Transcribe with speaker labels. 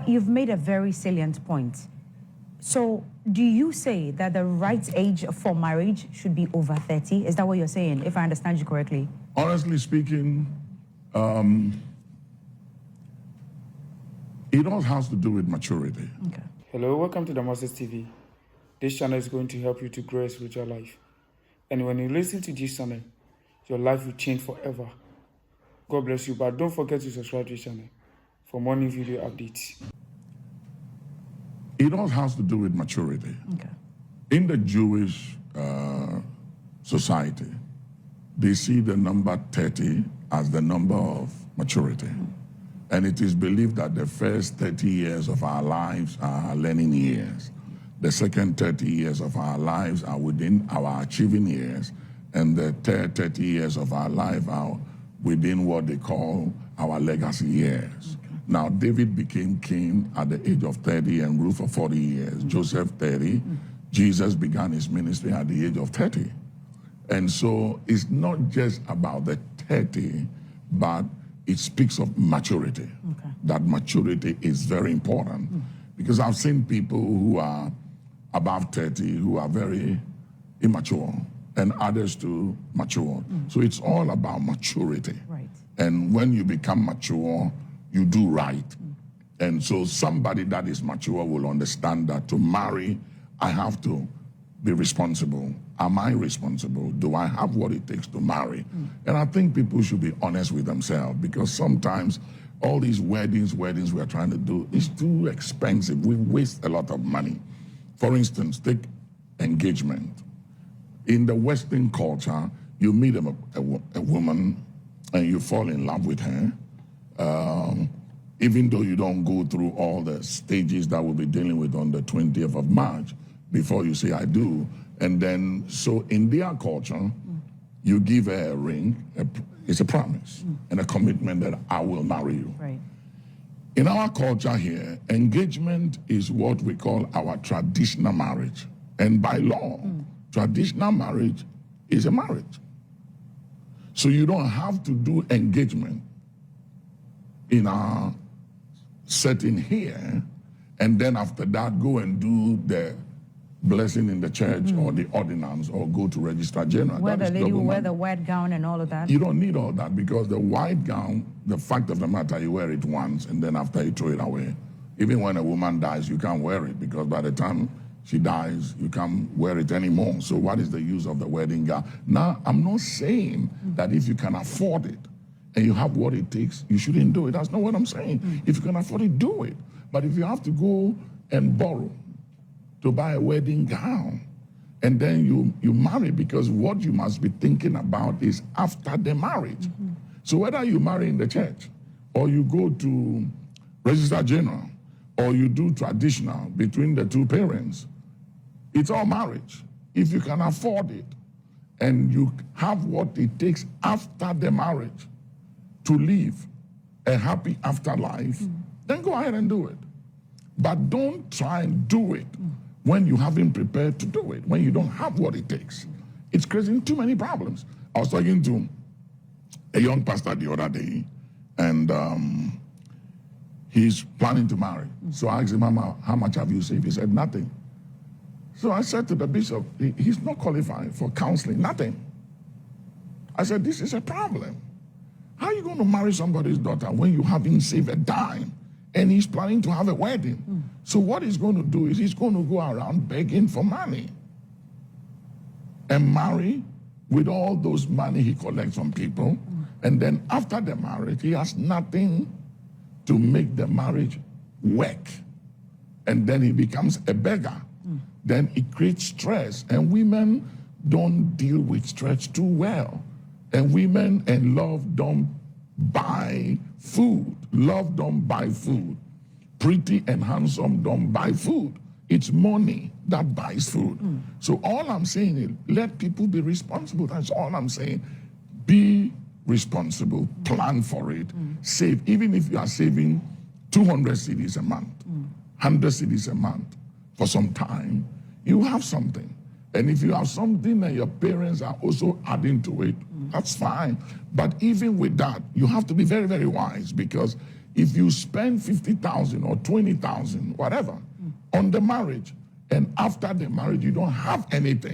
Speaker 1: you've made a very salient point. So do you say that the right age for marriage should be over 30? Is that what you're saying, if I understand you correctly?
Speaker 2: Honestly speaking, it all has to do with maturity.
Speaker 1: Okay.
Speaker 3: Hello, welcome to Damascus TV. This channel is going to help you to grow your spiritual life. And when you listen to this channel, your life will change forever. God bless you, but don't forget to subscribe to this channel for more new video updates.
Speaker 2: It all has to do with maturity.
Speaker 1: Okay.
Speaker 2: In the Jewish society, they see the number 30 as the number of maturity. And it is believed that the first 30 years of our lives are learning years. The second 30 years of our lives are within our achieving years. And the third 30 years of our life are within what they call our legacy years. Okay. Now, David became king at the age of 30 and ruled for 40 years. Joseph, 30. Jesus began his ministry at the age of 30. And so it's not just about the 30, but it speaks of maturity. Okay. That maturity is very important. Because I've seen people who are above 30 who are very immature, and others too mature. So it's all about maturity.
Speaker 1: Right.
Speaker 2: And when you become mature, you do right. And so somebody that is mature will understand that to marry, I have to be responsible. Am I responsible? Do I have what it takes to marry? And I think people should be honest with themselves, because sometimes all these weddings we're trying to do is too expensive. We waste a lot of money. For instance, take engagement. In the Western culture, you meet a woman and you fall in love with her, even though you don't go through all the stages that we'll be dealing with on the 20th of March before you say, I do. And then, so in their culture, you give her a ring, it's a promise, and a commitment that I will marry you.
Speaker 1: Right.
Speaker 2: In our culture here, engagement is what we call our traditional marriage. And by law, traditional marriage is a marriage. So you don't have to do engagement in our setting here, and then after that go and do the blessing in the church or the ordinance or go to Registrar General.
Speaker 1: Where the lady will wear the white gown and all of that?
Speaker 2: You don't need all that, because the white gown, the fact of the matter, you wear it once and then after you throw it away. Even when a woman dies, you can't wear it, because by the time she dies, you can't wear it anymore. So what is the use of the wedding gown? Now, I'm not saying that if you can afford it and you have what it takes, you shouldn't do it. That's not what I'm saying. If you can afford it, do it. But if you have to go and borrow to buy a wedding gown, and then you marry, because what you must be thinking about is after the marriage. So whether you marry in the church, or you go to Registrar General, or you do traditional between the two parents, it's all marriage. If you can afford it, and you have what it takes after the marriage to live a happy afterlife, then go ahead and do it. But don't try and do it when you haven't prepared to do it, when you don't have what it takes. It's creating too many problems. I was talking to a young pastor the other day, and he's planning to marry. So I asked him, Mama, how much have you saved? He said, nothing. So I said to the bishop, he's not qualified for counseling, nothing. I said, this is a problem. How are you going to marry somebody's daughter when you haven't saved a dime? And he's planning to have a wedding. So what he's going to do is he's going to go around begging for money and marry with all those money he collects from people. And then after the marriage, he has nothing to make the marriage work. And then he becomes a beggar. Then it creates stress. And women don't deal with stress too well. And women and love don't buy food. Love don't buy food. Pretty and handsome don't buy food. It's money that buys food. So all I'm saying is let people be responsible. That's all I'm saying. Be responsible. Plan for it. Save. Even if you are saving 200 cedis a month, 100 cedis a month for some time, you have something. And if you have something and your parents are also adding to it, that's fine. But even with that, you have to be very, very wise, because if you spend 50,000 or 20,000, whatever, on the marriage, and after the marriage you don't have anything,